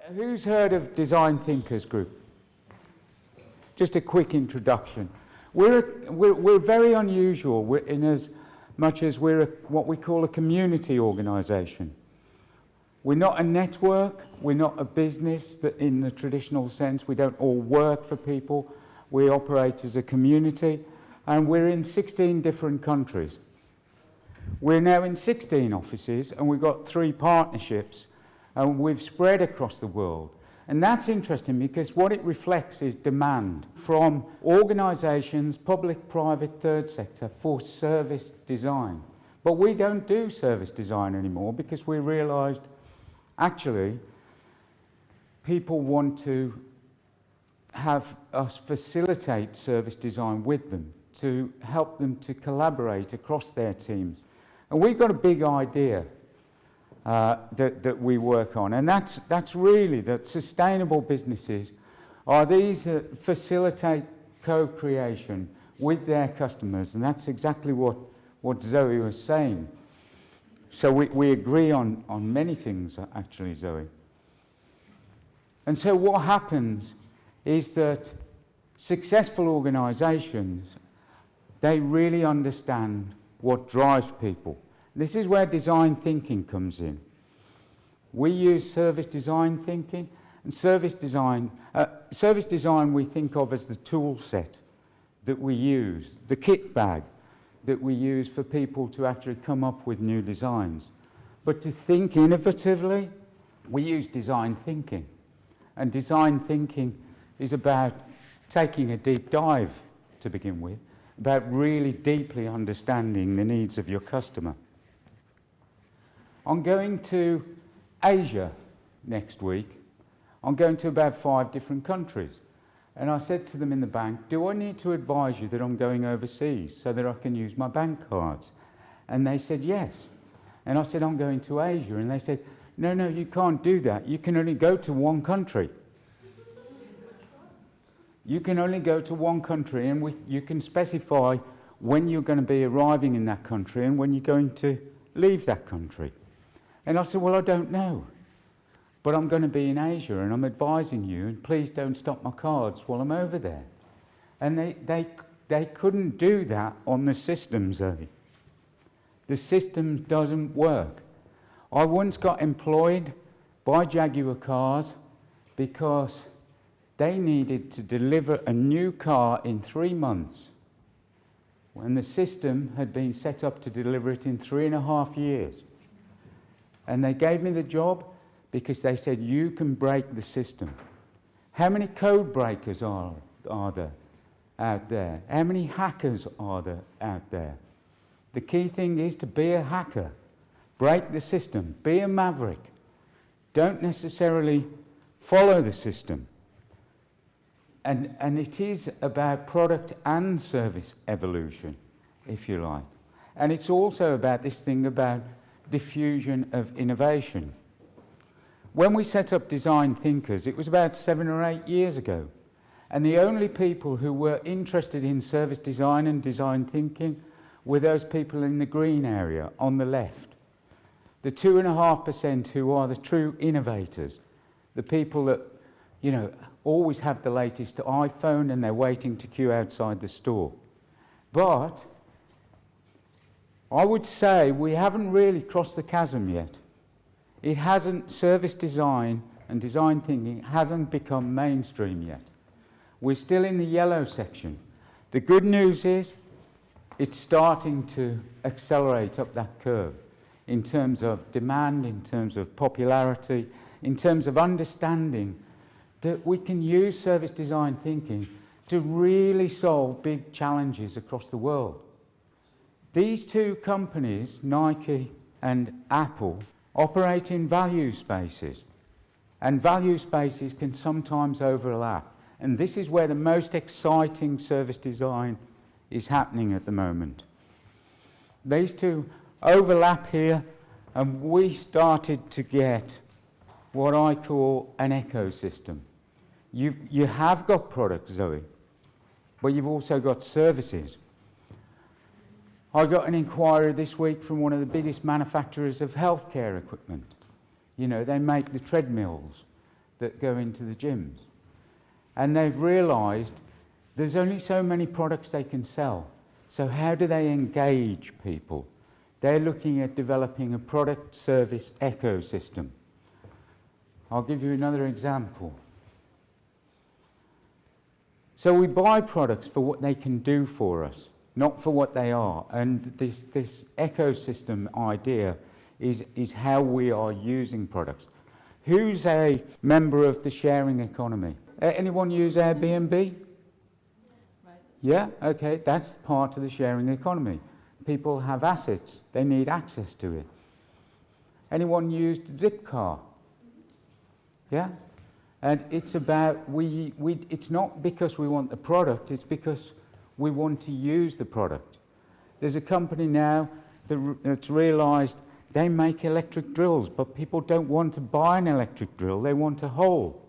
Who's heard of Design Thinkers Group? Just a quick introduction. We're very unusual in as much as we're what we call a community organisation. We're not a network, we're not a business that in the traditional sense. We don't all work for people. We operate as a community, and we're in 16 different countries. We're now in 16 offices, and we've got 3 partnerships, and we've spread across the world. And that's interesting because what it reflects is demand from organisations, public, private, third sector, for service design. But we don't do service design anymore because we realised, actually, people want to have us facilitate service design with them, to help them to collaborate across their teams. And we've got a big idea that we work on, and that's really that sustainable businesses are these that facilitate co-creation with their customers, and that's exactly what Zoe was saying. So we agree on many things, actually, Zoe. And so what happens is that successful organisations, they really understand what drives people. This is where design thinking comes in. We use service design thinking, and service design we think of as the tool set that we use, the kit bag that we use for people to actually come up with new designs. But to think innovatively, we use design thinking. And design thinking is about taking a deep dive to begin with, about really deeply understanding the needs of your customer. I'm going to Asia next week. I'm going to about 5 different countries. And I said to them in the bank, do I need to advise you that I'm going overseas so that I can use my bank cards? And they said, yes. And I said, I'm going to Asia. And they said, no, you can't do that. You can only go to one country. You can only go to one country, and you can specify when you're going to be arriving in that country and when you're going to leave that country. And I said, well, I don't know, but I'm going to be in Asia and I'm advising you, and please don't stop my cards while I'm over there. And they couldn't do that on the system, Zoe. The system doesn't work. I once got employed by Jaguar Cars because they needed to deliver a new car in 3 months when the system had been set up to deliver it in 3.5 years. And they gave me the job because they said, you can break the system. How many code breakers are there out there? How many hackers are there out there? The key thing is to be a hacker. Break the system. Be a maverick. Don't necessarily follow the system. And it is about product and service evolution, if you like. And it's also about this thing about diffusion of innovation. When we set up Design Thinkers, it was about 7 or 8 years ago. And the only people who were interested in service design and design thinking were those people in the green area on the left. The 2.5% who are the true innovators, the people that, always have the latest iPhone and they're waiting to queue outside the store. But I would say we haven't really crossed the chasm yet. It hasn't, service design and design thinking hasn't become mainstream yet. We're still in the yellow section. The good news is it's starting to accelerate up that curve in terms of demand, in terms of popularity, in terms of understanding that we can use service design thinking to really solve big challenges across the world. These 2 companies, Nike and Apple, operate in value spaces, and value spaces can sometimes overlap. And this is where the most exciting service design is happening at the moment. These 2 overlap here, and we started to get what I call an ecosystem. You have got products, Zoe, but you've also got services. I got an inquiry this week from one of the biggest manufacturers of healthcare equipment. They make the treadmills, that go into the gyms. And they've realised there's only so many products they can sell. So how do they engage people? They're looking at developing a product service ecosystem. I'll give you another example. So we buy products for what they can do for us, not for what they are. And this ecosystem idea is how we are using products. Who's a member of the sharing economy? Anyone use Airbnb? Right. Yeah? Okay, that's part of the sharing economy. People have assets, they need access to it. Anyone used Zipcar? Yeah? And it's about, it's not because we want the product, it's because we want to use the product. There's a company now that's realised they make electric drills, but people don't want to buy an electric drill, they want a hole.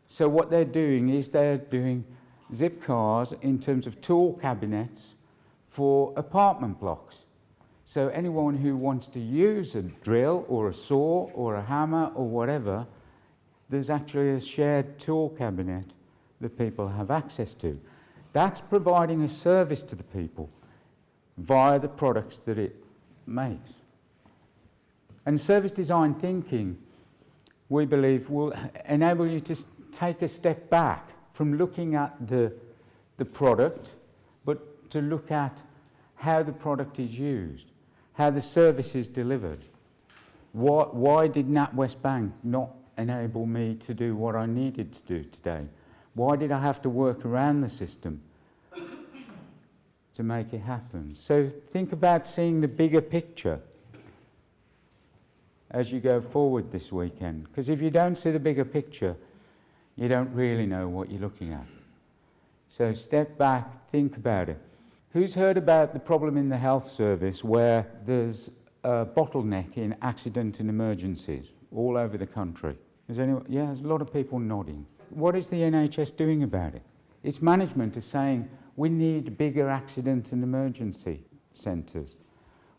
So what they're doing is they're doing Zipcars in terms of tool cabinets for apartment blocks. So anyone who wants to use a drill or a saw or a hammer or whatever, there's actually a shared tool cabinet that people have access to. That's providing a service to the people via the products that it makes. And service design thinking, we believe, will enable you to take a step back from looking at the product, but to look at how the product is used, how the service is delivered. Why did NatWest Bank not enable me to do what I needed to do today? Why did I have to work around the system to make it happen? So think about seeing the bigger picture as you go forward this weekend. Because if you don't see the bigger picture, you don't really know what you're looking at. So step back, think about it. Who's heard about the problem in the health service where there's a bottleneck in accident and emergencies all over the country? Is anyone? Yeah, there's a lot of people nodding. What is the NHS doing about it? Its management is saying we need bigger accident and emergency centres.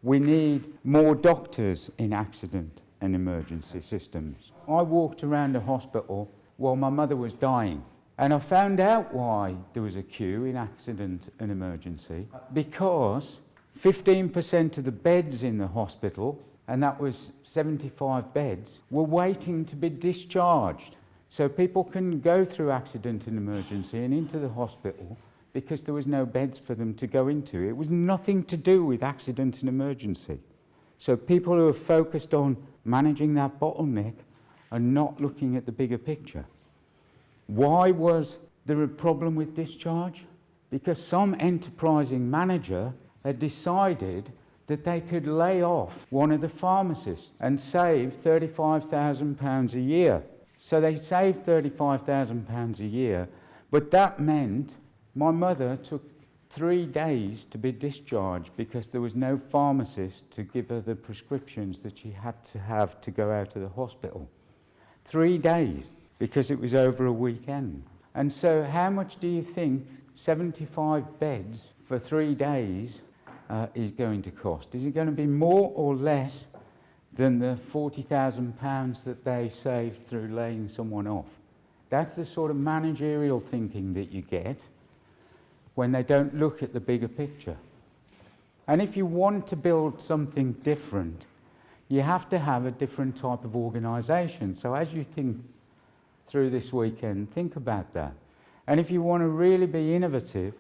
We need more doctors in accident and emergency systems. I walked around a hospital while my mother was dying, and I found out why there was a queue in accident and emergency, because 15% of the beds in the hospital, and that was 75 beds, were waiting to be discharged. So people can go through accident and emergency and into the hospital because there was no beds for them to go into. It was nothing to do with accident and emergency. So people who are focused on managing that bottleneck are not looking at the bigger picture. Why was there a problem with discharge? Because some enterprising manager had decided that they could lay off one of the pharmacists and save £35,000 a year. So they saved £35,000 a year, but that meant my mother took 3 days to be discharged because there was no pharmacist to give her the prescriptions that she had to have to go out of the hospital. 3 days, because it was over a weekend. And so how much do you think 75 beds for 3 days is going to cost? Is it going to be more or less than the £40,000 that they saved through laying someone off? That's the sort of managerial thinking that you get when they don't look at the bigger picture. And if you want to build something different, you have to have a different type of organisation. So as you think through this weekend, think about that. And if you want to really be innovative,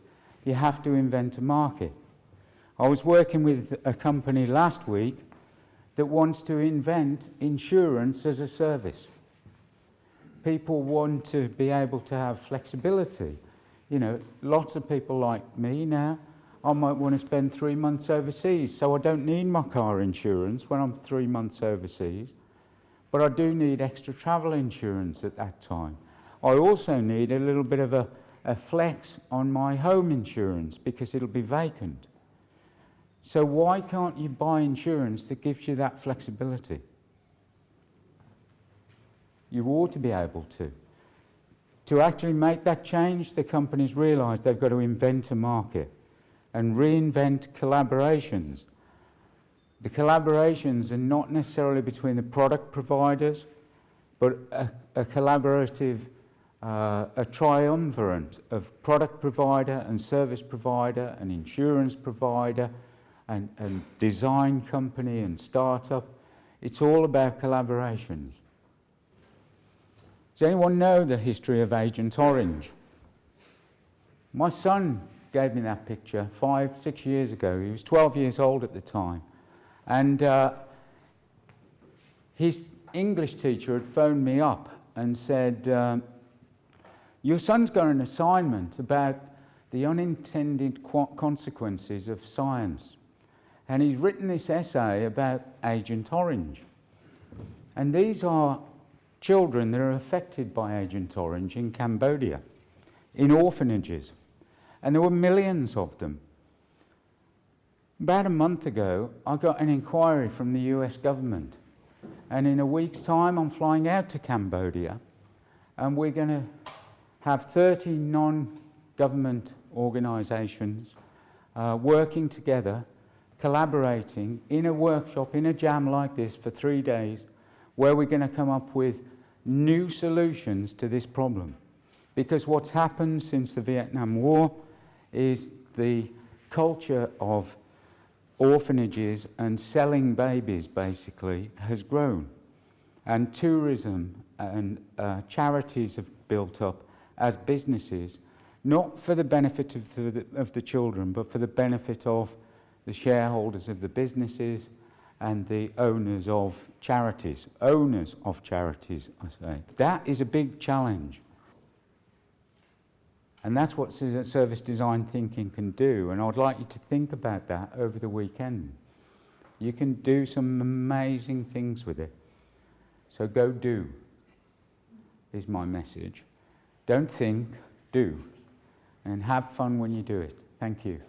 you have to invent a market. I was working with a company last week that wants to invent insurance as a service. People want to be able to have flexibility. You know, lots of people like me now, I might want to spend 3 months overseas, so I don't need my car insurance when I'm 3 months overseas, but I do need extra travel insurance at that time. I also need a little bit of a flex on my home insurance because it'll be vacant. So why can't you buy insurance that gives you that flexibility? You ought to be able to. To actually make that change, the companies realise they've got to invent a market and reinvent collaborations. The collaborations are not necessarily between the product providers, but a collaborative, a triumvirate of product provider and service provider and insurance provider and design company and startup. It's all about collaborations. Does anyone know the history of Agent Orange? My son gave me that picture 5-6 years ago. He was 12 years old at the time. And his English teacher had phoned me up and said, your son's got an assignment about the unintended consequences of science. And he's written this essay about Agent Orange. And these are children that are affected by Agent Orange in Cambodia, in orphanages. And there were millions of them. About a month ago, I got an inquiry from the US government. And in a week's time, I'm flying out to Cambodia. And we're going to have 30 non-government organisations working together, collaborating in a workshop, in a jam like this for 3 days, where we're going to come up with new solutions to this problem. Because what's happened since the Vietnam War is the culture of orphanages and selling babies, basically, has grown. And tourism and charities have built up as businesses, not for the benefit of the children, but for the benefit of the shareholders of the businesses and the owners of charities. Owners of charities, I say. That is a big challenge. And that's what service design thinking can do. And I'd like you to think about that over the weekend. You can do some amazing things with it. So go do, is my message. Don't think, do. And have fun when you do it. Thank you.